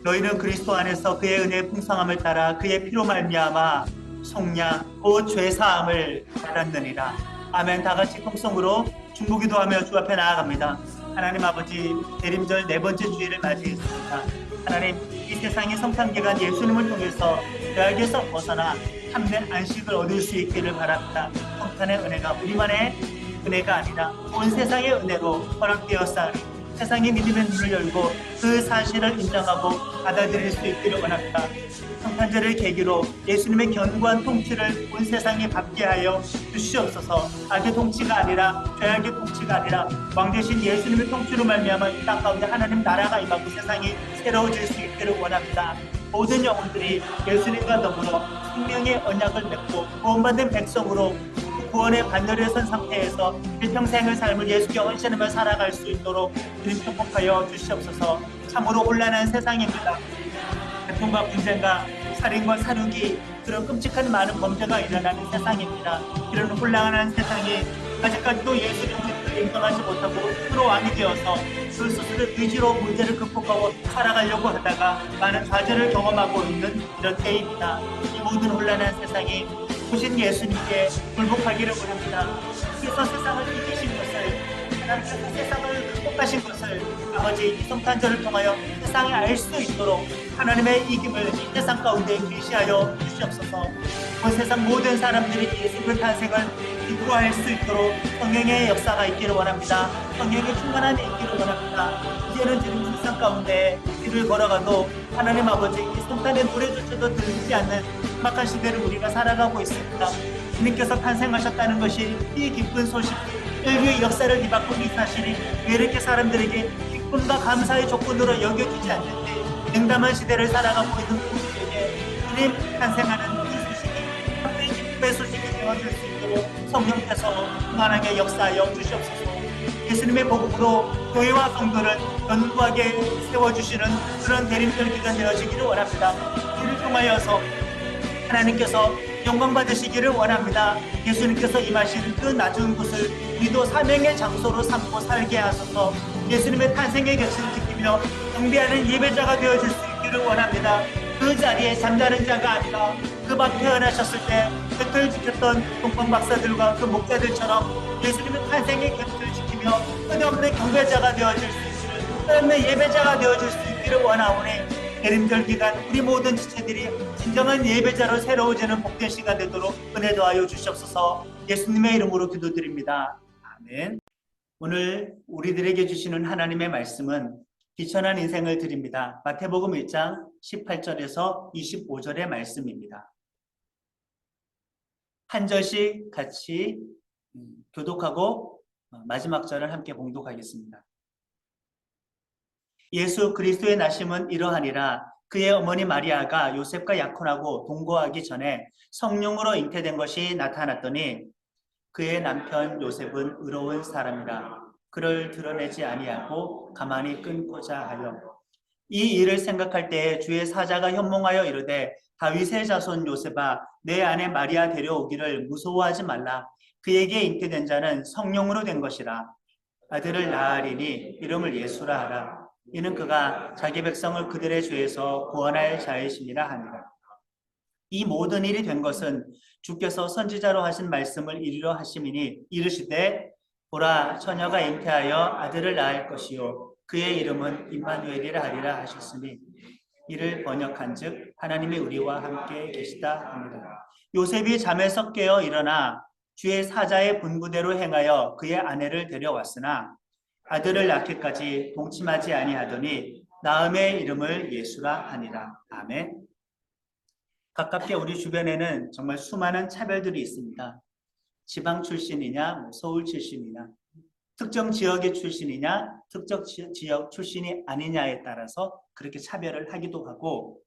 너희는 그리스도 안에서 그의 은혜의 풍성함을 따라 그의 피로 말미암아 속량 곧 죄사함을 받았느니라. 아멘. 다 같이 통성으로 중보기도하며 주 앞에 나아갑니다. 하나님 아버지, 대림절 네 번째 주일을 맞이했습니다. 하나님, 이 세상의 성탄기간 예수님을 통해서 죄악에서 벗어나 참된 안식을 얻을 수 있기를 바랍니다. 성탄의 은혜가 우리만의 은혜가 아니라 온 세상의 은혜로 허락되었사오니 세상의 믿음의 눈을 열고 그 사실을 인정하고 받아들일 수 있기를 원합니다. 성탄절을 계기로 예수님의 견고한 통치를 온 세상에 받게 하여 주시옵소서. 악의 통치가 아니라 죄악의 통치가 아니라 왕 되신 예수님의 통치로 말미암아 이 땅 가운데 하나님 나라가 임하고 세상이 새로워질 수 있기를 원합니다. 모든 영혼들이 예수님과 더불어 생명의 언약을 맺고 구원받은 백성으로 구원의 반열에 선 상태에서 일평생의 삶을 예수께 헌신하며 살아갈 수 있도록 주님 축복하여 주시옵소서. 참으로 혼란한 세상입니다. 고통과 분쟁과 살인과 사륙이 그런 끔찍한 많은 범죄가 일어나는 세상입니다. 이런 혼란한 세상이 아직까지도 예수님을 인정하지 못하고 스스로 왕이 되어서 그 스스로 의지로 문제를 극복하고 살아가려고 하다가 많은 좌절을 경험하고 있는 이런 때입니다. 이 모든 혼란한 세상이 오신 예수님께 굴복하기를 원합니다. 그래서 세상을 이기신 것을, 하나님께서 세상을 극복하신 것을 아버지 이 성탄절을 통하여 세상에 알 수 있도록 하나님의 이김을 이 세상 가운데 계시하여 주시옵소서. 그 세상 모든 사람들이 예수님의 탄생을 기도할 수 있도록 성령의 역사가 있기를 원합니다. 성령의 충만함이 있기를 원합니다. 이제는 지금 세상 가운데 길을 걸어가도 하나님 아버지 이 성탄의 노래조차도 들리지 않는 막한 시대를 우리가 살아가고 있습니다. 주님께서 탄생하셨다는 것이 이 기쁜 소식, 인류의 역사를 뒤바꾼 이 사실이 왜 이렇게 사람들에게 기쁨과 감사의 조건으로 여겨지지 않는지 냉담한 시대를 살아가고 있는 우리에게 주님 탄생하는 이 소식이 참된 기쁨의 소식이 되어줄 수 있도록 성령께서 충만하게 역사하여 주시옵소서. 예수님의 복음으로 교회와 성도를 견고하게 세워주시는 그런 대림절 기간 되어지기를 원합니다. 이를 통하여서 하나님께서 영광 받으시기를 원합니다. 예수님께서 임하신 그 낮은 곳을 우리도 사명의 장소로 삼고 살게 하소서. 예수님의 탄생의 결실을 지키며 경배하는 예배자가 되어줄 수 있기를 원합니다. 그 자리에 잠자는 자가 아니라 그 밖 태어나셨을 때 곁을 지켰던 동방 박사들과 그 목자들처럼 예수님의 탄생의 결실을 지키며 끝없는 경배자가 되어줄 수 있기를, 끝없는 예배자가 되어줄 수 있기를 원하오니 대림절 기간 우리 모든 지체들이 진정한 예배자로 새로워지는 복된 시간 되도록 은혜 더하여 주시옵소서. 예수님의 이름으로 기도드립니다. 아멘. 오늘 우리들에게 주시는 하나님의 말씀은 비천한 인생을 드립니다. 마태복음 1장 18절에서 25절의 말씀입니다. 한 절씩 같이 교독하고 마지막 절을 함께 봉독하겠습니다. 예수 그리스도의 나심은 이러하니라. 그의 어머니 마리아가 요셉과 약혼하고 동거하기 전에 성령으로 잉태된 것이 나타났더니 그의 남편 요셉은 의로운 사람이라 그를 드러내지 아니하고 가만히 끊고자 하여 이 일을 생각할 때에 주의 사자가 현몽하여 이르되 다윗의 자손 요셉아 내 아내 마리아 데려오기를 무서워하지 말라. 그에게 잉태된 자는 성령으로 된 것이라. 아들을 낳으리니 이름을 예수라 하라. 이는 그가 자기 백성을 그들의 죄에서 구원할 자이심이라 하니라. 이 모든 일이 된 것은 주께서 선지자로 하신 말씀을 이루려 하심이니 이르시되 보라 처녀가 잉태하여 아들을 낳을 것이요 그의 이름은 임마누엘이라 하리라 하셨으니 이를 번역한즉 하나님이 우리와 함께 계시다 합니다. 요셉이 잠에서 깨어 일어나 주의 사자의 분부대로 행하여 그의 아내를 데려왔으나 아들을 낳기까지 동침하지 아니하더니 낳음의 이름을 예수라 하니라. 아멘. 가깝게 우리 주변에는 정말 수많은 차별들이 있습니다. 지방 출신이냐, 서울 출신이냐, 특정 지역의 출신이냐, 특정 지역 출신이 아니냐에 따라서 그렇게 차별을 하기도 하고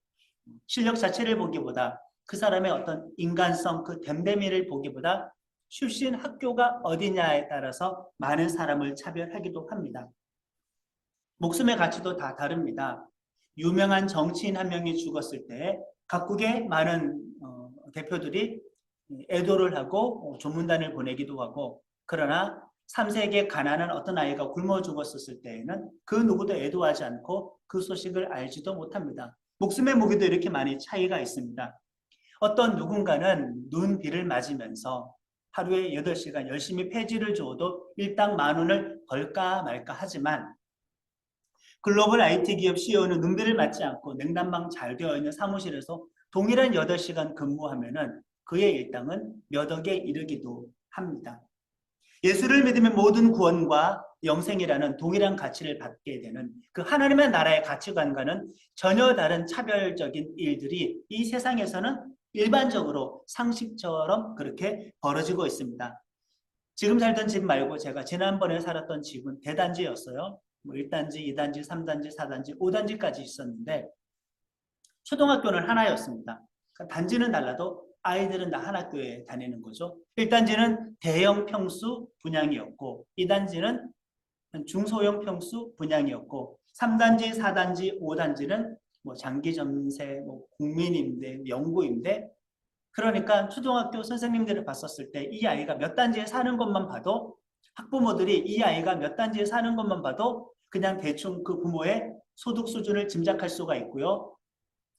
실력 자체를 보기보다 그 사람의 어떤 인간성, 그 됨됨이를 보기보다 출신 학교가 어디냐에 따라서 많은 사람을 차별하기도 합니다. 목숨의 가치도 다 다릅니다. 유명한 정치인 한 명이 죽었을 때 각국의 많은 대표들이 애도를 하고 조문단을 보내기도 하고 그러나 3세기에 가난한 어떤 아이가 굶어 죽었을 때에는 그 누구도 애도하지 않고 그 소식을 알지도 못합니다. 목숨의 무게도 이렇게 많이 차이가 있습니다. 어떤 누군가는 눈비를 맞으면서 하루에 8시간 열심히 폐지를 줘도 일당 10,000원을 벌까 말까 하지만 글로벌 IT 기업 CEO는 눈비를 맞지 않고 냉난방 잘 되어 있는 사무실에서 동일한 8시간 근무하면은 그의 일당은 몇 억에 이르기도 합니다. 예수를 믿으면 모든 구원과 영생이라는 동일한 가치를 받게 되는 그 하나님의 나라의 가치관과는 전혀 다른 차별적인 일들이 이 세상에서는 일반적으로 상식처럼 그렇게 벌어지고 있습니다. 지금 살던 집 말고 제가 지난번에 살았던 집은 대단지였어요. 뭐 1단지, 2단지, 3단지, 4단지, 5단지까지 있었는데 초등학교는 하나였습니다. 그러니까 단지는 달라도 아이들은 다 한 학교에 다니는 거죠. 1단지는 대형 평수 분양이었고 2단지는 중소형 평수 분양이었고 3단지, 4단지, 5단지는 뭐 장기 전세, 뭐 국민임대, 영구임대. 그러니까 초등학교 선생님들을 봤었을 때 이 아이가 몇 단지에 사는 것만 봐도 학부모들이 이 아이가 몇 단지에 사는 것만 봐도 그냥 대충 그 부모의 소득 수준을 짐작할 수가 있고요.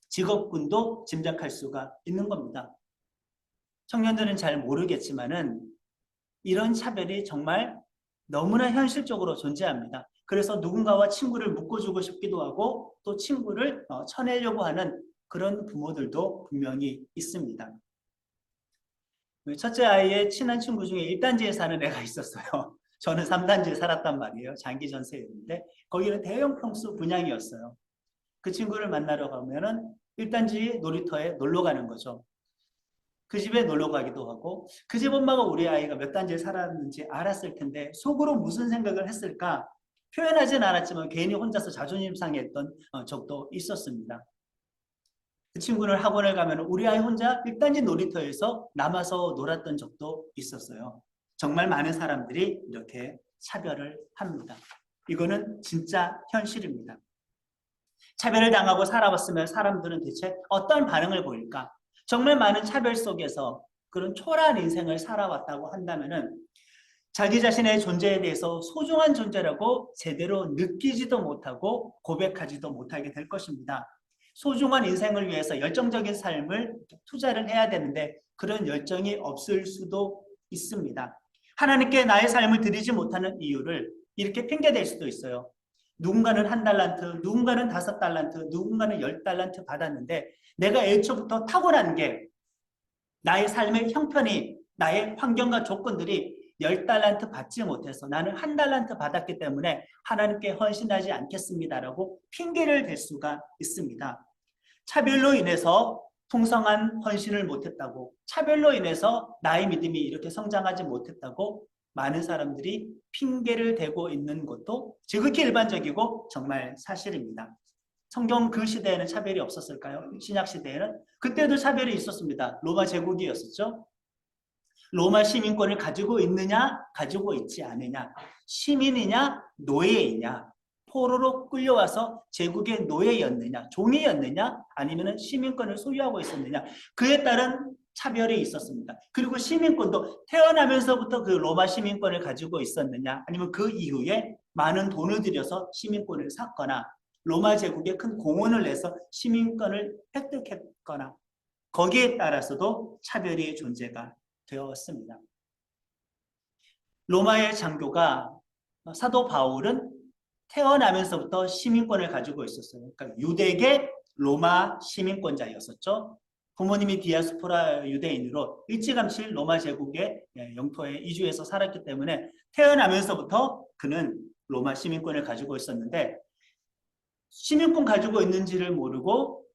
직업군도 짐작할 수가 있는 겁니다. 청년들은 잘 모르겠지만은 이런 차별이 정말 너무나 현실적으로 존재합니다. 그래서 누군가와 친구를 묶어주고 싶기도 하고 또 친구를 쳐내려고 하는 그런 부모들도 분명히 있습니다. 첫째 아이의 친한 친구 중에 1단지에 사는 애가 있었어요. 저는 3단지에 살았단 말이에요. 장기 전세였는데 거기는 대형 평수 분양이었어요. 그 친구를 만나러 가면은 1단지 놀이터에 놀러 가는 거죠. 그 집에 놀러 가기도 하고 그 집 엄마가 우리 아이가 몇 단지에 살았는지 알았을 텐데 속으로 무슨 생각을 했을까 표현하진 않았지만 괜히 혼자서 자존심 상했던 적도 있었습니다. 그 친구는 학원을 가면 우리 아이 혼자 1단지 놀이터에서 남아서 놀았던 적도 있었어요. 정말 많은 사람들이 이렇게 차별을 합니다. 이거는 진짜 현실입니다. 차별을 당하고 살아봤으면 사람들은 대체 어떤 반응을 보일까? 정말 많은 차별 속에서 그런 초라한 인생을 살아왔다고 한다면은 자기 자신의 존재에 대해서 소중한 존재라고 제대로 느끼지도 못하고 고백하지도 못하게 될 것입니다. 소중한 인생을 위해서 열정적인 삶을 투자를 해야 되는데 그런 열정이 없을 수도 있습니다. 하나님께 나의 삶을 드리지 못하는 이유를 이렇게 핑계댈 수도 있어요. 누군가는 1달란트, 누군가는 5달란트, 누군가는 10달란트 받았는데 내가 애초부터 타고난 게 나의 삶의 형편이 나의 환경과 조건들이 10달란트 받지 못해서 나는 1달란트 받았기 때문에 하나님께 헌신하지 않겠습니다라고 핑계를 댈 수가 있습니다. 차별로 인해서 풍성한 헌신을 못했다고, 차별로 인해서 나의 믿음이 이렇게 성장하지 못했다고 많은 사람들이 핑계를 대고 있는 것도 지극히 일반적이고 정말 사실입니다. 성경 그 시대에는 차별이 없었을까요? 신약 시대에는? 그때도 차별이 있었습니다. 로마 제국이었었죠. 로마 시민권을 가지고 있느냐, 가지고 있지 않느냐, 시민이냐, 노예이냐, 포로로 끌려와서 제국의 노예였느냐, 종이였느냐, 아니면 시민권을 소유하고 있었느냐, 그에 따른 차별이 있었습니다. 그리고 시민권도 태어나면서부터 그 로마 시민권을 가지고 있었느냐, 아니면 그 이후에 많은 돈을 들여서 시민권을 샀거나, 로마 제국에 큰 공헌을 내서 시민권을 획득했거나, 거기에 따라서도 차별이 존재가 되었습니다. 로마의 장교가 사도 바울은 태어나면서부터 시민권을 가지고 있었어요. 그러니까 유대계 로마 시민권자였었죠. 부모님이 디아스포라 유대인으로 일찌감치 로마 제국의 영토에 이주해서 살았기 때문에 태어나면서부터 그는 로마 시민권을 가지고 있었는데 시민권 가지고 있는지를 모르고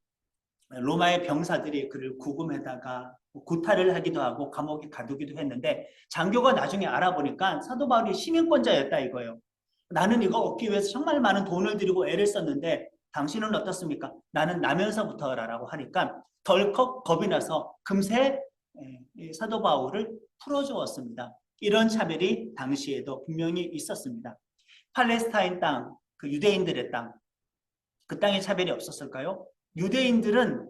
로마의 병사들이 그를 구금에다가 구타를 하기도 하고 감옥에 가두기도 했는데 장교가 나중에 알아보니까 사도 바울이 시민권자였다 이거예요. 나는 이거 얻기 위해서 정말 많은 돈을 들이고 애를 썼는데 당신은 어떻습니까? 나는 나면서부터라고 하니까 덜컥 겁이 나서 금세 사도 바울을 풀어주었습니다. 이런 차별이 당시에도 분명히 있었습니다. 팔레스타인 땅, 그 유대인들의 땅, 그 땅에 차별이 없었을까요? 유대인들은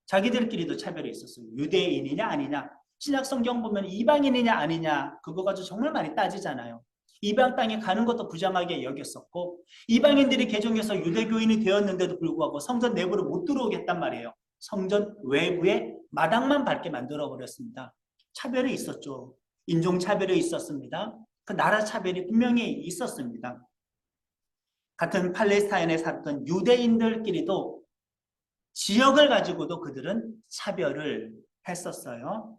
자기들끼리도 차별이 있었어요. 유대인이냐 아니냐. 신약 성경 보면 이방인이냐 아니냐 그거 가지고 정말 많이 따지잖아요. 이방 땅에 가는 것도 부정하게 여겼었고 이방인들이 개종해서 유대교인이 되었는데도 불구하고 성전 내부로 못 들어오겠단 말이에요. 성전 외부에 마당만 밟게 만들어버렸습니다. 차별이 있었죠. 인종차별이 있었습니다. 그 나라 차별이 분명히 있었습니다. 같은 팔레스타인에 살았던 유대인들끼리도 지역을 가지고도 그들은 차별을 했었어요.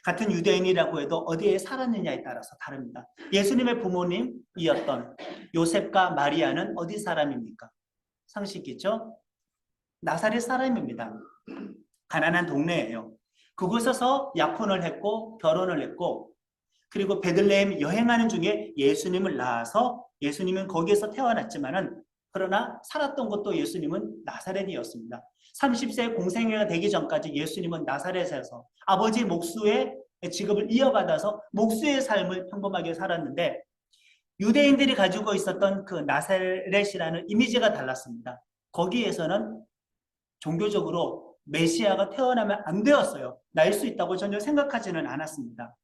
같은 유대인이라고 해도 어디에 살았느냐에 따라서 다릅니다. 예수님의 부모님이었던 요셉과 마리아는 어디 사람입니까? 상식이죠? 나사렛 사람입니다. 가난한 동네예요. 그곳에서 약혼을 했고 결혼을 했고 그리고 베들레헴 여행하는 중에 예수님을 낳아서 예수님은 거기에서 태어났지만은 그러나 살았던 곳도 예수님은 나사렛이었습니다. 30세 공생애가 되기 전까지 예수님은 나사렛에서 아버지 목수의 직업을 이어받아서 목수의 삶을 평범하게 살았는데 유대인들이 가지고 있었던 그 나사렛이라는 이미지가 달랐습니다. 거기에서는 종교적으로 메시아가 태어나면 안 되었어요. 날 수 있다고 전혀 생각하지는 않았습니다.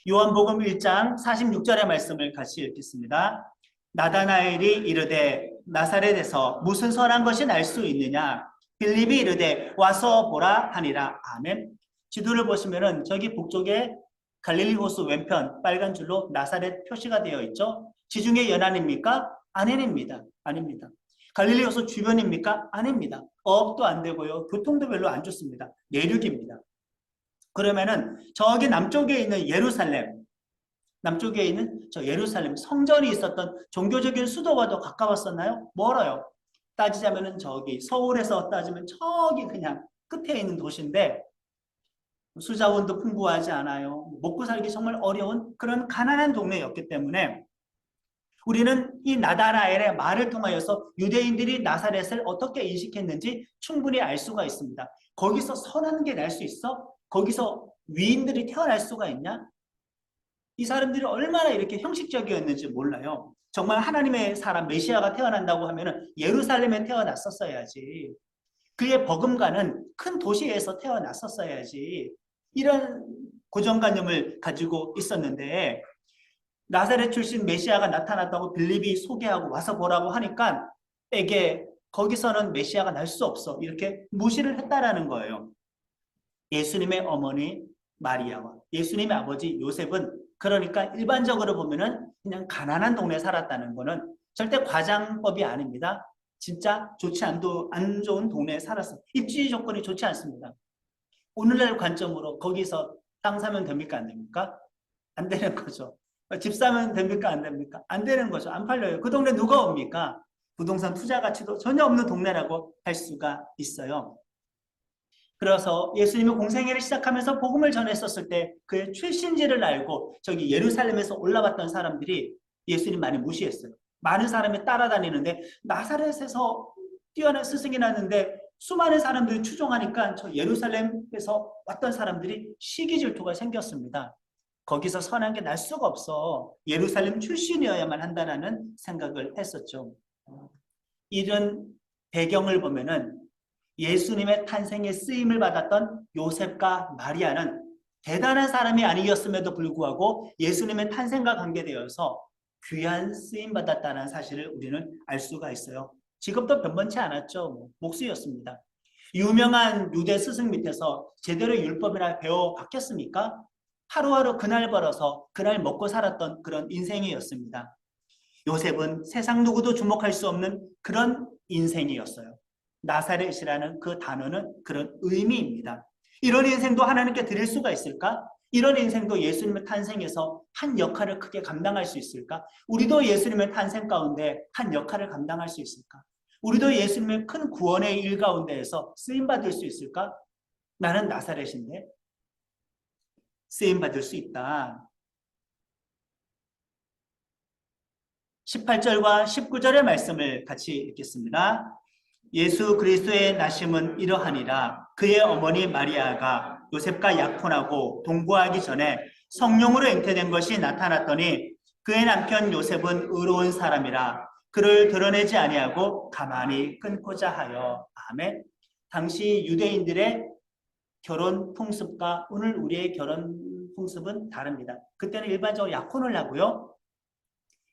요한복음 1장 46절의 말씀을 같이 읽겠습니다. 나다나엘이 이르되 나사렛에서 무슨 선한 것이 날 수 있느냐? 빌립이 이르되 와서 보라 하니라. 아멘. 지도를 보시면은 저기 북쪽에 갈릴리 호수 왼편 빨간 줄로 나사렛 표시가 되어 있죠. 지중해 연안입니까? 아닙니다. 아닙니다. 갈릴리 호수 주변입니까? 아닙니다. 어업도 안 되고요. 교통도 별로 안 좋습니다. 내륙입니다. 그러면은 저기 남쪽에 있는 예루살렘, 남쪽에 있는 저 예루살렘 성전이 있었던 종교적인 수도와도 가까웠었나요? 멀어요. 따지자면은 저기 서울에서 따지면 저기 그냥 끝에 있는 도시인데 수자원도 풍부하지 않아요. 먹고 살기 정말 어려운 그런 가난한 동네였기 때문에 우리는 이 나다나엘의 말을 통하여서 유대인들이 나사렛을 어떻게 인식했는지 충분히 알 수가 있습니다. 거기서 선한 게 날 수 있어? 거기서 위인들이 태어날 수가 있냐? 이 사람들이 얼마나 이렇게 형식적이었는지 몰라요. 정말 하나님의 사람 메시아가 태어난다고 하면 예루살렘에 태어났었어야지. 그의 버금가는 큰 도시에서 태어났었어야지. 이런 고정관념을 가지고 있었는데 나사렛 출신 메시아가 나타났다고 빌립이 소개하고 와서 보라고 하니까 에게 거기서는 메시아가 날 수 없어. 이렇게 무시를 했다라는 거예요. 예수님의 어머니 마리아와 예수님의 아버지 요셉은 그러니까 일반적으로 보면은 그냥 가난한 동네에 살았다는 거는 절대 과장법이 아닙니다. 진짜 안 좋은 동네에 살았어. 입지 조건이 좋지 않습니다. 오늘날 관점으로 거기서 땅 사면 됩니까? 안 됩니까? 안 되는 거죠. 집 사면 됩니까? 안 됩니까? 안 되는 거죠. 안 팔려요. 그 동네 누가 옵니까? 부동산 투자 가치도 전혀 없는 동네라고 할 수가 있어요. 그래서 예수님이 공생애를 시작하면서 복음을 전했었을 때 그의 출신지를 알고 저기 예루살렘에서 올라왔던 사람들이 예수님 많이 무시했어요. 많은 사람이 따라다니는데 나사렛에서 뛰어난 스승이 났는데 수많은 사람들이 추종하니까 저 예루살렘에서 왔던 사람들이 시기 질투가 생겼습니다. 거기서 선한 게 날 수가 없어. 예루살렘 출신이어야만 한다는 생각을 했었죠. 이런 배경을 보면은 예수님의 탄생에 쓰임을 받았던 요셉과 마리아는 대단한 사람이 아니었음에도 불구하고 예수님의 탄생과 관계되어서 귀한 쓰임 받았다는 사실을 우리는 알 수가 있어요. 직업도 변변치 않았죠. 목수였습니다. 유명한 유대 스승 밑에서 제대로 율법이나 배워 봤겠습니까? 하루하루 그날 벌어서 그날 먹고 살았던 그런 인생이었습니다. 요셉은 세상 누구도 주목할 수 없는 그런 인생이었어요. 나사렛이라는 그 단어는 그런 의미입니다. 이런 인생도 하나님께 드릴 수가 있을까? 이런 인생도 예수님의 탄생에서 한 역할을 크게 감당할 수 있을까? 우리도 예수님의 탄생 가운데 한 역할을 감당할 수 있을까? 우리도 예수님의 큰 구원의 일 가운데에서 쓰임받을 수 있을까? 나는 나사렛인데 쓰임받을 수 있다. 18절과 19절의 말씀을 같이 읽겠습니다. 예수 그리스도의 나심은 이러하니라. 그의 어머니 마리아가 요셉과 약혼하고 동거하기 전에 성령으로 잉태된 것이 나타났더니 그의 남편 요셉은 의로운 사람이라 그를 드러내지 아니하고 가만히 끊고자 하여. 아멘. 당시 유대인들의 결혼 풍습과 오늘 우리의 결혼 풍습은 다릅니다. 그때는 일반적으로 약혼을 하고요.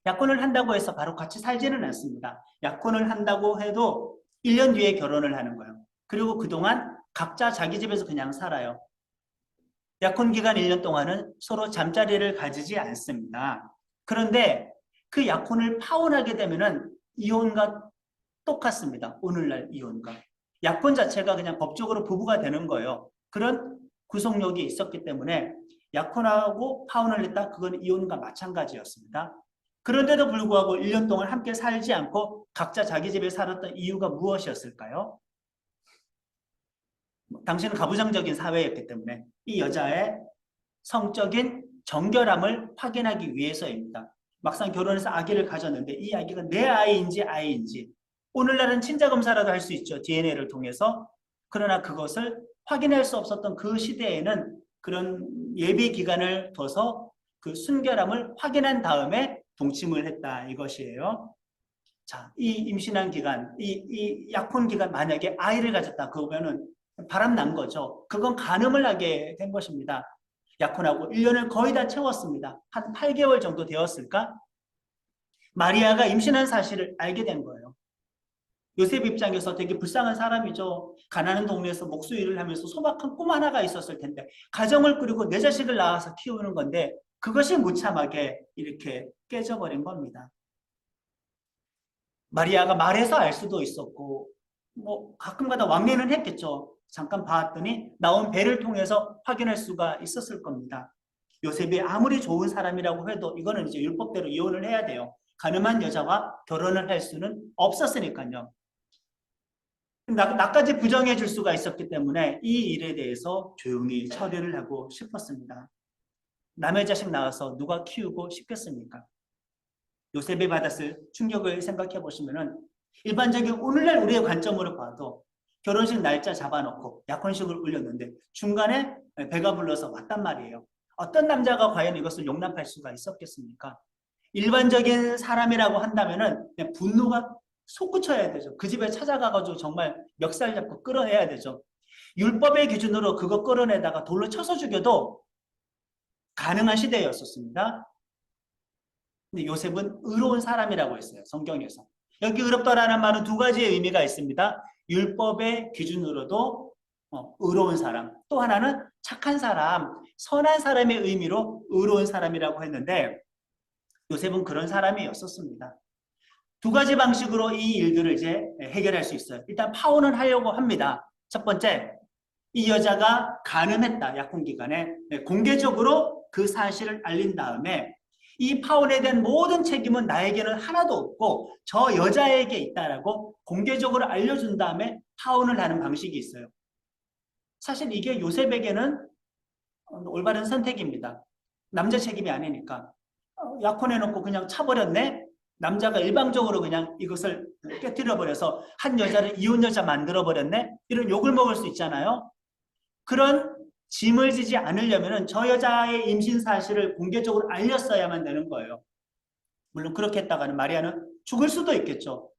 약혼을 한다고 해서 바로 같이 살지는 않습니다. 약혼을 한다고 해도 1년 뒤에 결혼을 하는 거예요. 그리고 그동안 각자 자기 집에서 그냥 살아요. 약혼 기간 1년 동안은 서로 잠자리를 가지지 않습니다. 그런데 그 약혼을 파혼하게 되면은 이혼과 똑같습니다. 오늘날 이혼과. 약혼 자체가 그냥 법적으로 부부가 되는 거예요. 그런 구속력이 있었기 때문에 약혼하고 파혼을 했다? 그건 이혼과 마찬가지였습니다. 그런데도 불구하고 1년 동안 함께 살지 않고 각자 자기 집에 살았던 이유가 무엇이었을까요? 당신은 가부장적인 사회였기 때문에 이 여자의 성적인 정결함을 확인하기 위해서입니다. 막상 결혼해서 아기를 가졌는데 이 아기가 내 아이인지 오늘날은 친자검사라도 할 수 있죠. DNA를 통해서. 그러나 그것을 확인할 수 없었던 그 시대에는 그런 예비 기간을 둬서 그 순결함을 확인한 다음에 동침을 했다 이것이에요. 자, 이 임신한 기간, 이 약혼 기간 만약에 아이를 가졌다 그러면은 바람 난 거죠. 그건 간음을 하게 된 것입니다. 약혼하고 1년을 거의 다 채웠습니다. 한 8개월 정도 되었을까? 마리아가 임신한 사실을 알게 된 거예요. 요셉 입장에서 되게 불쌍한 사람이죠. 가난한 동네에서 목수일을 하면서 소박한 꿈 하나가 있었을 텐데 가정을 꾸리고 내 자식을 낳아서 키우는 건데 그것이 무참하게 이렇게 깨져버린 겁니다. 마리아가 말해서 알 수도 있었고 뭐 가끔가다 왕래는 했겠죠. 잠깐 봤더니 나온 배를 통해서 확인할 수가 있었을 겁니다. 요셉이 아무리 좋은 사람이라고 해도 이거는 이제 율법대로 이혼을 해야 돼요. 가늠한 여자와 결혼을 할 수는 없었으니까요. 나까지 부정해 줄 수가 있었기 때문에 이 일에 대해서 조용히 처리를 하고 싶었습니다. 남의 자식 낳아서 누가 키우고 싶겠습니까? 요셉이 받았을 충격을 생각해 보시면은 일반적인 오늘날 우리의 관점으로 봐도 결혼식 날짜 잡아놓고 약혼식을 올렸는데 중간에 배가 불러서 왔단 말이에요. 어떤 남자가 과연 이것을 용납할 수가 있었겠습니까? 일반적인 사람이라고 한다면은 그냥 분노가 솟구쳐야 되죠. 그 집에 찾아가가지고 정말 멱살 잡고 끌어내야 되죠. 율법의 기준으로 그거 끌어내다가 돌로 쳐서 죽여도 가능한 시대였었습니다. 근데 요셉은 의로운 사람이라고 했어요. 성경에서. 여기 의롭다라는 말은 두 가지의 의미가 있습니다. 율법의 기준으로도 의로운 사람, 또 하나는 착한 사람, 선한 사람의 의미로 의로운 사람이라고 했는데 요셉은 그런 사람이었었습니다. 두 가지 방식으로 이 일들을 이제 해결할 수 있어요. 일단 파혼은 하려고 합니다. 첫 번째, 이 여자가 간음했다. 약혼 기간에 공개적으로 그 사실을 알린 다음에 이 파혼에 대한 모든 책임은 나에게는 하나도 없고 저 여자에게 있다라고 공개적으로 알려준 다음에 파혼을 하는 방식이 있어요. 사실 이게 요셉에게는 올바른 선택입니다. 남자 책임이 아니니까. 약혼해놓고 그냥 차버렸네? 남자가 일방적으로 그냥 이것을 깨뜨려버려서 한 여자를 이혼 여자 만들어버렸네? 이런 욕을 먹을 수 있잖아요. 그런 짐을 지지 않으려면 저 여자의 임신 사실을 공개적으로 알렸어야만 되는 거예요. 물론 그렇게 했다가는 마리아는 죽을 수도 있겠죠.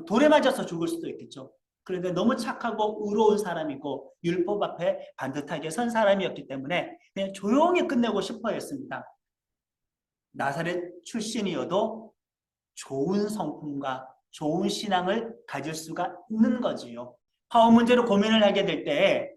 돌에 맞아서 죽을 수도 있겠죠. 그런데 너무 착하고 의로운 사람이고 율법 앞에 반듯하게 선 사람이었기 때문에 그냥 조용히 끝내고 싶어 했습니다. 나사렛 출신이어도 좋은 성품과 좋은 신앙을 가질 수가 있는 거지요. 파혼 문제로 고민을 하게 될 때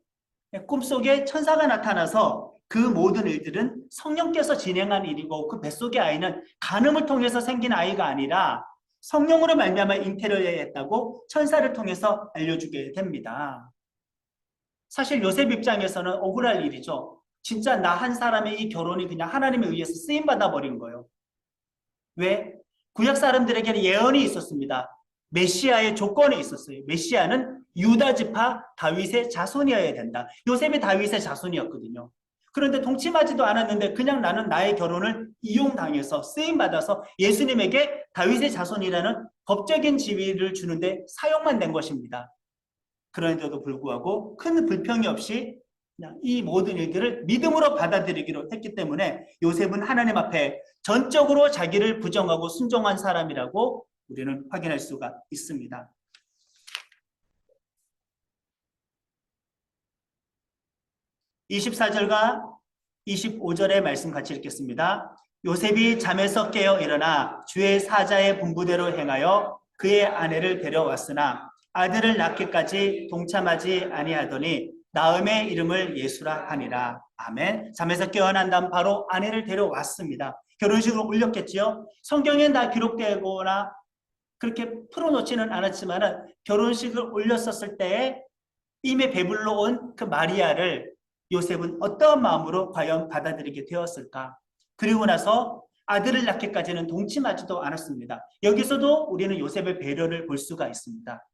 꿈속에 천사가 나타나서 그 모든 일들은 성령께서 진행한 일이고 그 뱃속의 아이는 간음을 통해서 생긴 아이가 아니라 성령으로 말미암아 잉태를 했다고 천사를 통해서 알려주게 됩니다. 사실 요셉 입장에서는 억울할 일이죠. 진짜 나 한 사람의 이 결혼이 그냥 하나님에 의해서 쓰임받아 버린 거예요. 왜? 구약 사람들에게는 예언이 있었습니다. 메시아의 조건이 있었어요. 메시아는 유다 지파 다윗의 자손이어야 된다. 요셉이 다윗의 자손이었거든요. 그런데 동침하지도 않았는데 그냥 나는 나의 결혼을 이용당해서 쓰임받아서 예수님에게 다윗의 자손이라는 법적인 지위를 주는데 사용만 된 것입니다. 그런데도 불구하고 큰 불평이 없이 그냥 이 모든 일들을 믿음으로 받아들이기로 했기 때문에 요셉은 하나님 앞에 전적으로 자기를 부정하고 순종한 사람이라고 우리는 확인할 수가 있습니다. 24절과 25절의 말씀 같이 읽겠습니다. 요셉이 잠에서 깨어 일어나 주의 사자의 분부대로 행하여 그의 아내를 데려왔으나 아들을 낳기까지 동참하지 아니하더니 나음의 이름을 예수라 하니라. 아멘. 잠에서 깨어난 다음 바로 아내를 데려왔습니다. 결혼식으로 올렸겠지요. 성경에 다 기록되거나 그렇게 풀어놓지는 않았지만 결혼식을 올렸었을 때에 이미 배불러 온 그 마리아를 요셉은 어떠한 마음으로 과연 받아들이게 되었을까? 그리고 나서 아들을 낳기까지는 동침하지도 않았습니다. 여기서도 우리는 요셉의 배려를 볼 수가 있습니다.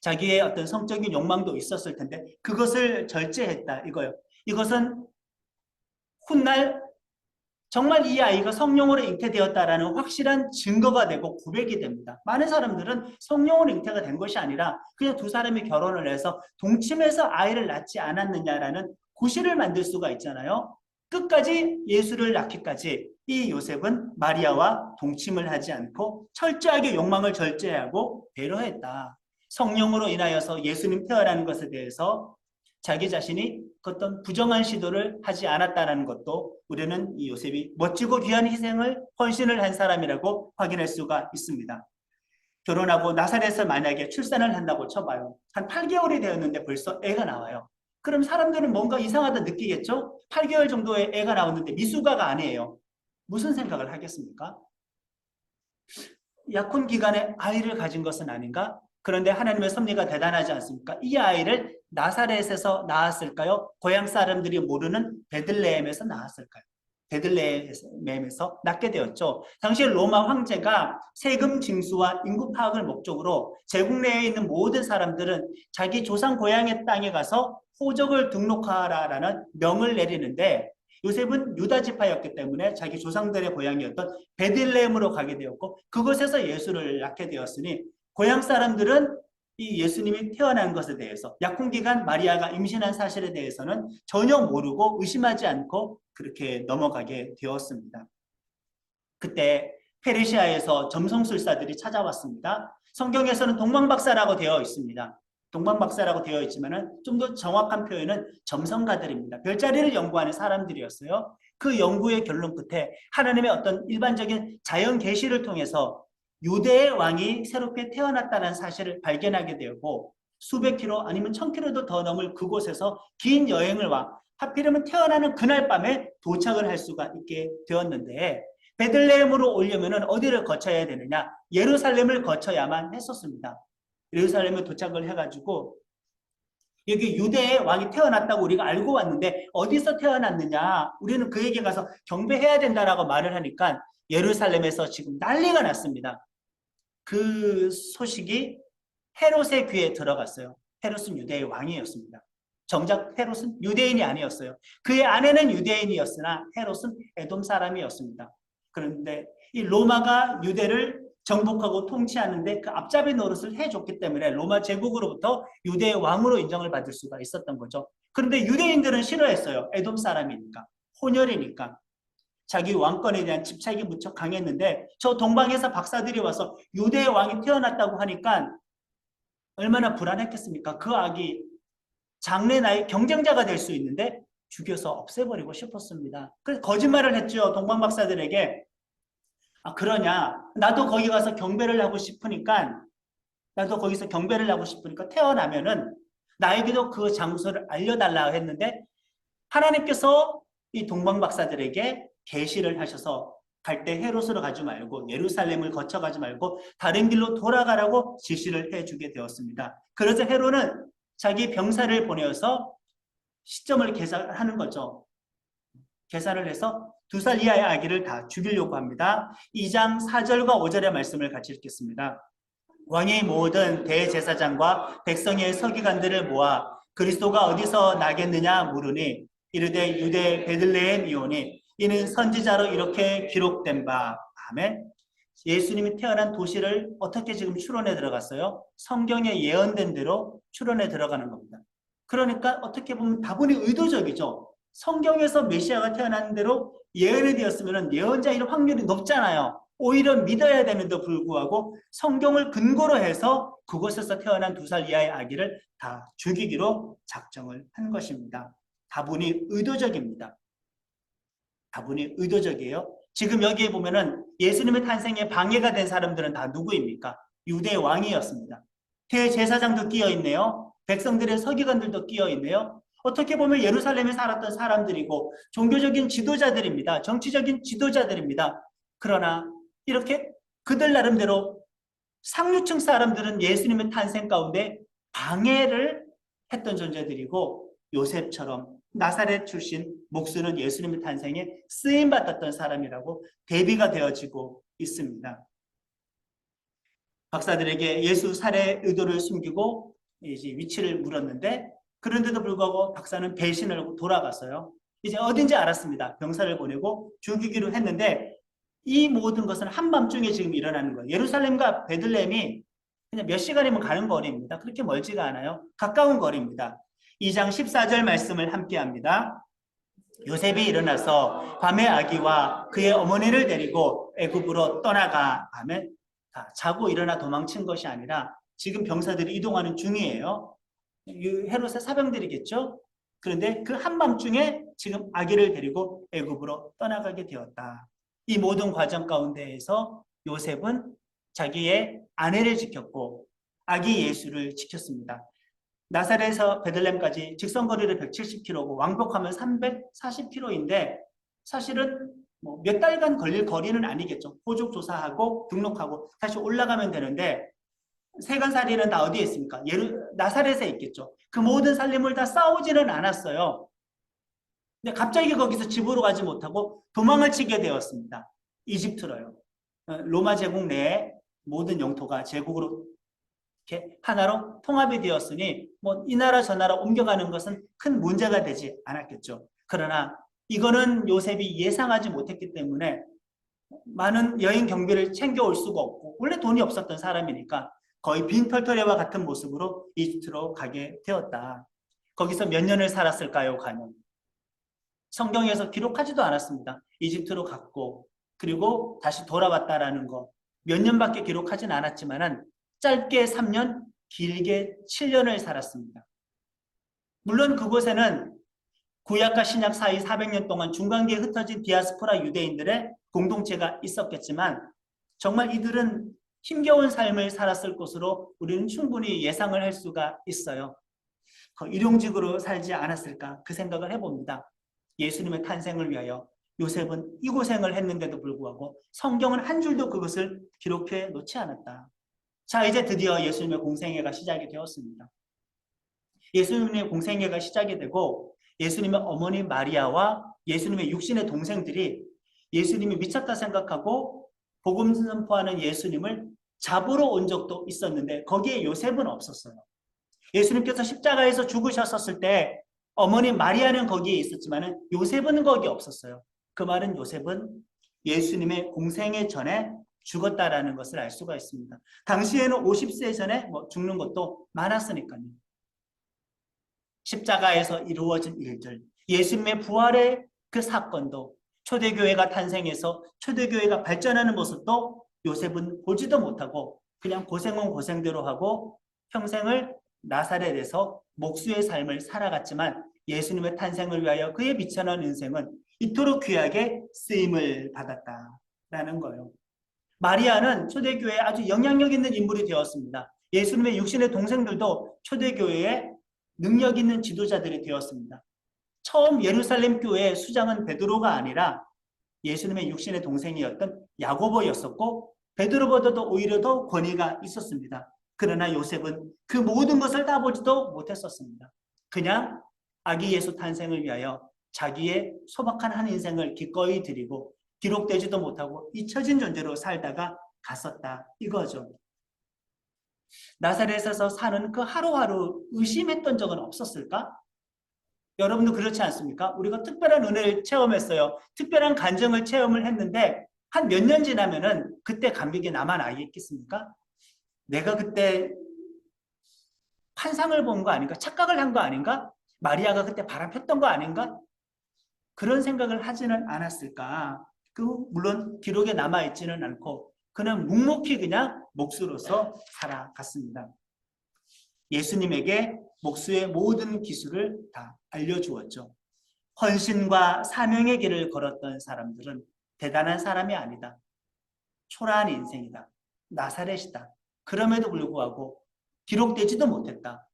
자기의 어떤 성적인 욕망도 있었을 텐데 그것을 절제했다 이거요. 이것은 훗날 정말 이 아이가 성령으로 잉태되었다라는 확실한 증거가 되고 고백이 됩니다. 많은 사람들은 성령으로 잉태가 된 것이 아니라 그냥 두 사람이 결혼을 해서 동침해서 아이를 낳지 않았느냐라는 고시를 만들 수가 있잖아요. 끝까지 예수를 낳기까지 이 요셉은 마리아와 동침을 하지 않고 철저하게 욕망을 절제하고 배려했다. 성령으로 인하여서 예수님 태어나는 것에 대해서 자기 자신이 어떤 부정한 시도를 하지 않았다는 것도 우리는 이 요셉이 멋지고 귀한 희생을 헌신을 한 사람이라고 확인할 수가 있습니다. 결혼하고 나사렛에서 만약에 출산을 한다고 쳐봐요. 한 8개월이 되었는데 벌써 애가 나와요. 그럼 사람들은 뭔가 이상하다 느끼겠죠? 8개월 정도의 애가 나왔는데 미숙아가 아니에요. 무슨 생각을 하겠습니까? 약혼 기간에 아이를 가진 것은 아닌가? 그런데 하나님의 섭리가 대단하지 않습니까? 이 아이를 나사렛에서 낳았을까요? 고향 사람들이 모르는 베들레헴에서 낳았을까요? 베들레헴에서 낳게 되었죠. 당시 로마 황제가 세금 징수와 인구 파악을 목적으로 제국 내에 있는 모든 사람들은 자기 조상 고향의 땅에 가서 호적을 등록하라라는 명을 내리는데 요셉은 유다 지파였기 때문에 자기 조상들의 고향이었던 베들레헴으로 가게 되었고 그곳에서 예수를 낳게 되었으니 고향 사람들은 이 예수님이 태어난 것에 대해서 약혼기간 마리아가 임신한 사실에 대해서는 전혀 모르고 의심하지 않고 그렇게 넘어가게 되었습니다. 그때 페르시아에서 점성술사들이 찾아왔습니다. 성경에서는 동방박사라고 되어 있습니다. 동방박사라고 되어 있지만 좀 더 정확한 표현은 점성가들입니다. 별자리를 연구하는 사람들이었어요. 그 연구의 결론 끝에 하나님의 어떤 일반적인 자연 계시를 통해서 유대의 왕이 새롭게 태어났다는 사실을 발견하게 되었고 수백 킬로 아니면 1000킬로도 더 넘을 그곳에서 긴 여행을 와 하필이면 태어나는 그날 밤에 도착을 할 수가 있게 되었는데 베들레헴으로 오려면 어디를 거쳐야 되느냐? 예루살렘을 거쳐야만 했었습니다. 예루살렘에 도착을 해가지고 여기 유대의 왕이 태어났다고 우리가 알고 왔는데 어디서 태어났느냐? 우리는 그에게 가서 경배해야 된다라고 말을 하니까 예루살렘에서 지금 난리가 났습니다. 그 소식이 헤롯의 귀에 들어갔어요. 헤롯은 유대의 왕이었습니다. 정작 헤롯은 유대인이 아니었어요. 그의 아내는 유대인이었으나 헤롯은 에돔 사람이었습니다. 그런데 이 로마가 유대를 정복하고 통치하는데 그 앞잡이 노릇을 해줬기 때문에 로마 제국으로부터 유대의 왕으로 인정을 받을 수가 있었던 거죠. 그런데 유대인들은 싫어했어요. 에돔 사람이니까. 혼혈이니까. 자기 왕권에 대한 집착이 무척 강했는데 저 동방에서 박사들이 와서 유대의 왕이 태어났다고 하니까 얼마나 불안했겠습니까? 그 아기 장래 나의 경쟁자가 될 수 있는데 죽여서 없애버리고 싶었습니다. 그래서 거짓말을 했죠. 동방 박사들에게. 아, 그러냐? 나도 거기 가서 경배를 하고 싶으니까 나도 거기서 경배를 하고 싶으니까 태어나면은 나에게도 그 장소를 알려달라 했는데 하나님께서 이 동방 박사들에게 계시를 하셔서 갈 때 헤롯으로 가지 말고 예루살렘을 거쳐가지 말고 다른 길로 돌아가라고 지시를 해주게 되었습니다. 그래서 헤롯은 자기 병사를 보내어서 시점을 계산하는 거죠. 계산을 해서 2살 이하의 아기를 다 죽이려고 합니다. 2장 4절과 5절의 말씀을 같이 읽겠습니다. 왕이 모든 대제사장과 백성의 서기관들을 모아 그리스도가 어디서 나겠느냐 물으니 이르되 유대 베들레헴이오니 이는 선지자로 이렇게 기록된 바. 아멘. 예수님이 태어난 도시를 어떻게 지금 추론해 들어갔어요? 성경에 예언된 대로 추론해 들어가는 겁니다. 그러니까 어떻게 보면 다분히 의도적이죠. 성경에서 메시아가 태어나는 대로 예언이 되었으면 예언자일 확률이 높잖아요. 오히려 믿어야 됨에도 불구하고 성경을 근거로 해서 그곳에서 태어난 2살 이하의 아기를 다 죽이기로 작정을 한 것입니다. 다분히 의도적입니다. 다분히 의도적이에요. 지금 여기에 보면은 예수님의 탄생에 방해가 된 사람들은 다 누구입니까? 유대 왕이었습니다. 대제사장도 끼어 있네요. 백성들의 서기관들도 끼어 있네요. 어떻게 보면 예루살렘에 살았던 사람들이고 종교적인 지도자들입니다. 정치적인 지도자들입니다. 그러나 이렇게 그들 나름대로 상류층 사람들은 예수님의 탄생 가운데 방해를 했던 존재들이고, 요셉처럼 나사렛 출신 목수는 예수님의 탄생에 쓰임받았던 사람이라고 대비가 되어지고 있습니다. 박사들에게 예수 살해 의도를 숨기고 이제 위치를 물었는데, 그런데도 불구하고 박사는 배신을 하고 돌아갔어요. 이제 어딘지 알았습니다. 병사를 보내고 죽이기로 했는데, 이 모든 것은 한밤중에 지금 일어나는 거예요. 예루살렘과 베들레헴이 그냥 몇 시간이면 가는 거리입니다. 그렇게 멀지가 않아요. 가까운 거리입니다. 2장 14절 말씀을 함께 합니다. 요셉이 일어나서 밤에 아기와 그의 어머니를 데리고 애굽으로 떠나가. 하면 자고 일어나 도망친 것이 아니라 지금 병사들이 이동하는 중이에요. 헤롯의 사병들이겠죠. 그런데 그 한밤중에 지금 아기를 데리고 애굽으로 떠나가게 되었다. 이 모든 과정 가운데에서 요셉은 자기의 아내를 지켰고 아기 예수를 지켰습니다. 나사렛에서 베들레헴까지 직선거리를 170km고 왕복하면 340km인데 사실은 뭐 몇 달간 걸릴 거리는 아니겠죠. 호적 조사하고 등록하고 다시 올라가면 되는데, 세간살이는 다 어디에 있습니까? 나사렛에 있겠죠. 그 모든 살림을 다 싸우지는 않았어요. 근데 갑자기 거기서 집으로 가지 못하고 도망을 치게 되었습니다. 이집트로요. 로마 제국 내에 모든 영토가 제국으로 이렇게 하나로 통합이 되었으니 뭐 이 나라 저 나라 옮겨가는 것은 큰 문제가 되지 않았겠죠. 그러나 이거는 요셉이 예상하지 못했기 때문에 많은 여행 경비를 챙겨올 수가 없고, 원래 돈이 없었던 사람이니까 거의 빈털터리와 같은 모습으로 이집트로 가게 되었다. 거기서 몇 년을 살았을까요? 가면 성경에서 기록하지도 않았습니다. 이집트로 갔고 그리고 다시 돌아왔다라는 거 몇 년밖에 기록하진 않았지만은 짧게 3년, 길게 7년을 살았습니다. 물론 그곳에는 구약과 신약 사이 400년 동안 중간기에 흩어진 디아스포라 유대인들의 공동체가 있었겠지만 정말 이들은 힘겨운 삶을 살았을 것으로 우리는 충분히 예상을 할 수가 있어요. 일용직으로 살지 않았을까 그 생각을 해봅니다. 예수님의 탄생을 위하여 요셉은 이 고생을 했는데도 불구하고 성경은 한 줄도 그것을 기록해 놓지 않았다. 자, 이제 드디어 예수님의 공생애가 시작이 되었습니다. 예수님의 공생애가 시작이 되고 예수님의 어머니 마리아와 예수님의 육신의 동생들이 예수님이 미쳤다 생각하고 복음 선포하는 예수님을 잡으러 온 적도 있었는데 거기에 요셉은 없었어요. 예수님께서 십자가에서 죽으셨을 때 어머니 마리아는 거기에 있었지만 요셉은 거기 없었어요. 그 말은 요셉은 예수님의 공생애 전에 죽었다라는 것을 알 수가 있습니다. 당시에는 50세 전에 죽는 것도 많았으니까요. 십자가에서 이루어진 일들, 예수님의 부활의 그 사건도, 초대교회가 탄생해서 초대교회가 발전하는 모습도 요셉은 보지도 못하고 그냥 고생은 고생대로 하고 평생을 나사렛에서 목수의 삶을 살아갔지만 예수님의 탄생을 위하여 그의 비천한 인생은 이토록 귀하게 쓰임을 받았다라는 거예요. 마리아는 초대교회에 아주 영향력 있는 인물이 되었습니다. 예수님의 육신의 동생들도 초대교회에 능력 있는 지도자들이 되었습니다. 처음 예루살렘 교회의 수장은 베드로가 아니라 예수님의 육신의 동생이었던 야고보였었고 베드로보다도 오히려 더 권위가 있었습니다. 그러나 요셉은 그 모든 것을 다 보지도 못했었습니다. 그냥 아기 예수 탄생을 위하여 자기의 소박한 한 인생을 기꺼이 드리고 기록되지도 못하고 잊혀진 존재로 살다가 갔었다 이거죠. 나사렛에서 사는 그 하루하루 의심했던 적은 없었을까? 여러분도 그렇지 않습니까? 우리가 특별한 은혜를 체험했어요. 특별한 간증을 체험을 했는데 한 몇 년 지나면은 그때 감격이 나만 알겠겠습니까? 내가 그때 환상을 본 거 아닌가? 착각을 한 거 아닌가? 마리아가 그때 바람 폈던 거 아닌가? 그런 생각을 하지는 않았을까? 물론 기록에 남아있지는 않고 그는 묵묵히 그냥 목수로서 살아갔습니다. 예수님에게 목수의 모든 기술을 다 알려주었죠. 헌신과 사명의 길을 걸었던 사람들은 대단한 사람이 아니다. 초라한 인생이다. 나사렛이다. 그럼에도 불구하고 기록되지도 못했다.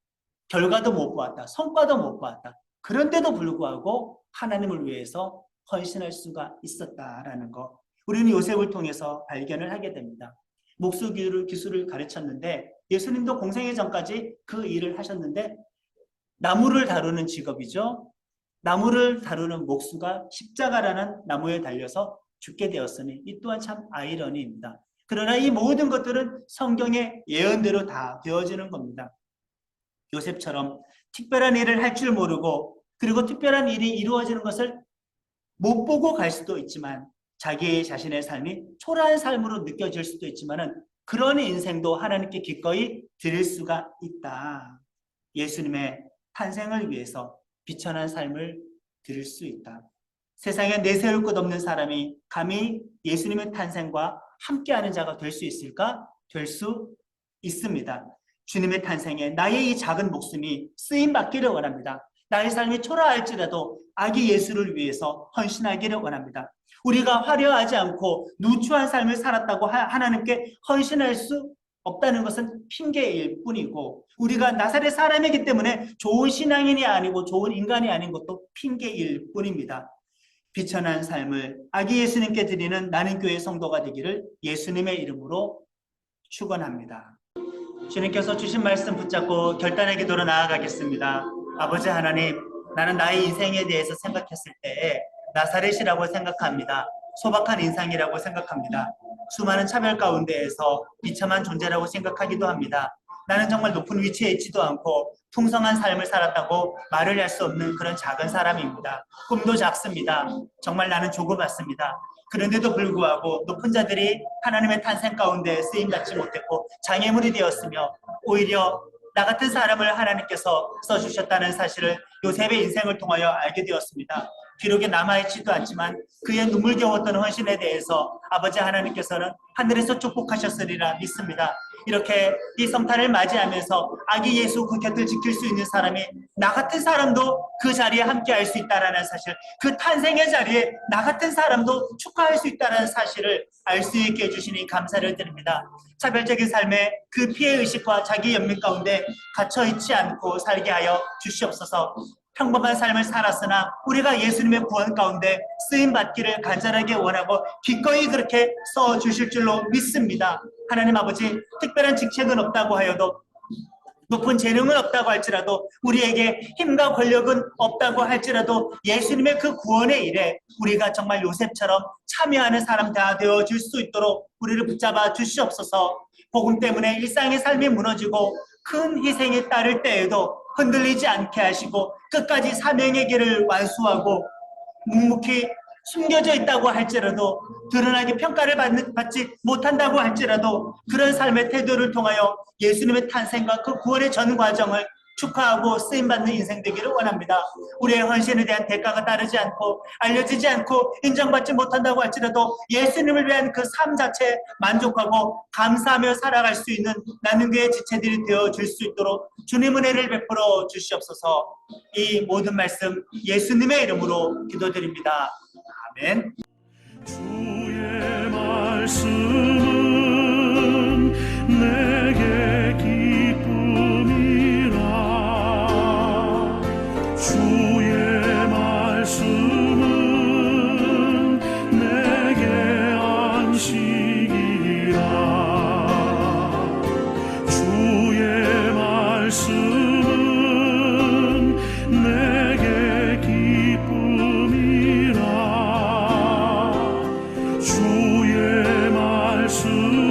결과도 못 보았다. 성과도 못 보았다. 그런데도 불구하고 하나님을 위해서 헌신할 수가 있었다라는 거. 우리는 요셉을 통해서 발견을 하게 됩니다. 목수 기술을 가르쳤는데 예수님도 공생애 전까지 그 일을 하셨는데 나무를 다루는 직업이죠. 나무를 다루는 목수가 십자가라는 나무에 달려서 죽게 되었으니 이 또한 참 아이러니입니다. 그러나 이 모든 것들은 성경의 예언대로 다 되어지는 겁니다. 요셉처럼 특별한 일을 할 줄 모르고 그리고 특별한 일이 이루어지는 것을 못 보고 갈 수도 있지만 자기 자신의 삶이 초라한 삶으로 느껴질 수도 있지만 그런 인생도 하나님께 기꺼이 드릴 수가 있다. 예수님의 탄생을 위해서 비천한 삶을 드릴 수 있다. 세상에 내세울 것 없는 사람이 감히 예수님의 탄생과 함께하는 자가 될 수 있을까? 될 수 있습니다. 주님의 탄생에 나의 이 작은 목숨이 쓰임받기를 원합니다. 나의 삶이 초라할지라도 아기 예수를 위해서 헌신하기를 원합니다. 우리가 화려하지 않고 누추한 삶을 살았다고 하나님께 헌신할 수 없다는 것은 핑계일 뿐이고 우리가 나사렛 사람이기 때문에 좋은 신앙인이 아니고 좋은 인간이 아닌 것도 핑계일 뿐입니다. 비천한 삶을 아기 예수님께 드리는 나는 교회 성도가 되기를 예수님의 이름으로 축원합니다. 주님께서 주신 말씀 붙잡고 결단의 기도로 나아가겠습니다. 아버지 하나님, 나는 나의 인생에 대해서 생각했을 때에 나사렛이라고 생각합니다. 소박한 인상이라고 생각합니다. 수많은 차별 가운데에서 비참한 존재라고 생각하기도 합니다. 나는 정말 높은 위치에 있지도 않고 풍성한 삶을 살았다고 말을 할 수 없는 그런 작은 사람입니다. 꿈도 작습니다. 정말 나는 조급했습니다. 그런데도 불구하고 높은 자들이 하나님의 탄생 가운데 쓰임받지 못했고 장애물이 되었으며 오히려 나 같은 사람을 하나님께서 써주셨다는 사실을 요셉의 인생을 통하여 알게 되었습니다. 기록에 남아있지도 않지만 그의 눈물겨웠던 헌신에 대해서 아버지 하나님께서는 하늘에서 축복하셨으리라 믿습니다. 이렇게 이 성탄을 맞이하면서 아기 예수 그 곁을 지킬 수 있는 사람이 나 같은 사람도 그 자리에 함께 할 수 있다는 사실, 그 탄생의 자리에 나 같은 사람도 축하할 수 있다는 사실을 알 수 있게 해주시니 감사를 드립니다. 차별적인 삶의 그 피해의식과 자기 연민 가운데 갇혀있지 않고 살게 하여 주시옵소서. 평범한 삶을 살았으나 우리가 예수님의 구원 가운데 쓰임받기를 간절하게 원하고 기꺼이 그렇게 써주실 줄로 믿습니다. 하나님 아버지, 특별한 직책은 없다고 하여도 높은 재능은 없다고 할지라도 우리에게 힘과 권력은 없다고 할지라도 예수님의 그 구원의 일에 우리가 정말 요셉처럼 참여하는 사람 다 되어줄 수 있도록 우리를 붙잡아 주시옵소서. 복음 때문에 일상의 삶이 무너지고 큰 희생이 따를 때에도 흔들리지 않게 하시고 끝까지 사명의 길을 완수하고 묵묵히 숨겨져 있다고 할지라도 드러나게 평가를 받지 못한다고 할지라도 그런 삶의 태도를 통하여 예수님의 탄생과 그 구원의 전 과정을 축하하고 쓰임받는 인생 되기를 원합니다. 우리의 헌신에 대한 대가가 따르지 않고 알려지지 않고 인정받지 못한다고 할지라도 예수님을 위한 그 삶 자체에 만족하고 감사하며 살아갈 수 있는 나는 교회 지체들이 되어줄 수 있도록 주님 은혜를 베풀어 주시옵소서. 이 모든 말씀 예수님의 이름으로 기도드립니다. 아멘. 주의 말씀은 내게 기쁨이라. 주의 말씀은 내게 안식이라. 주의 말씀은 내게 기쁨이라. 주의 말씀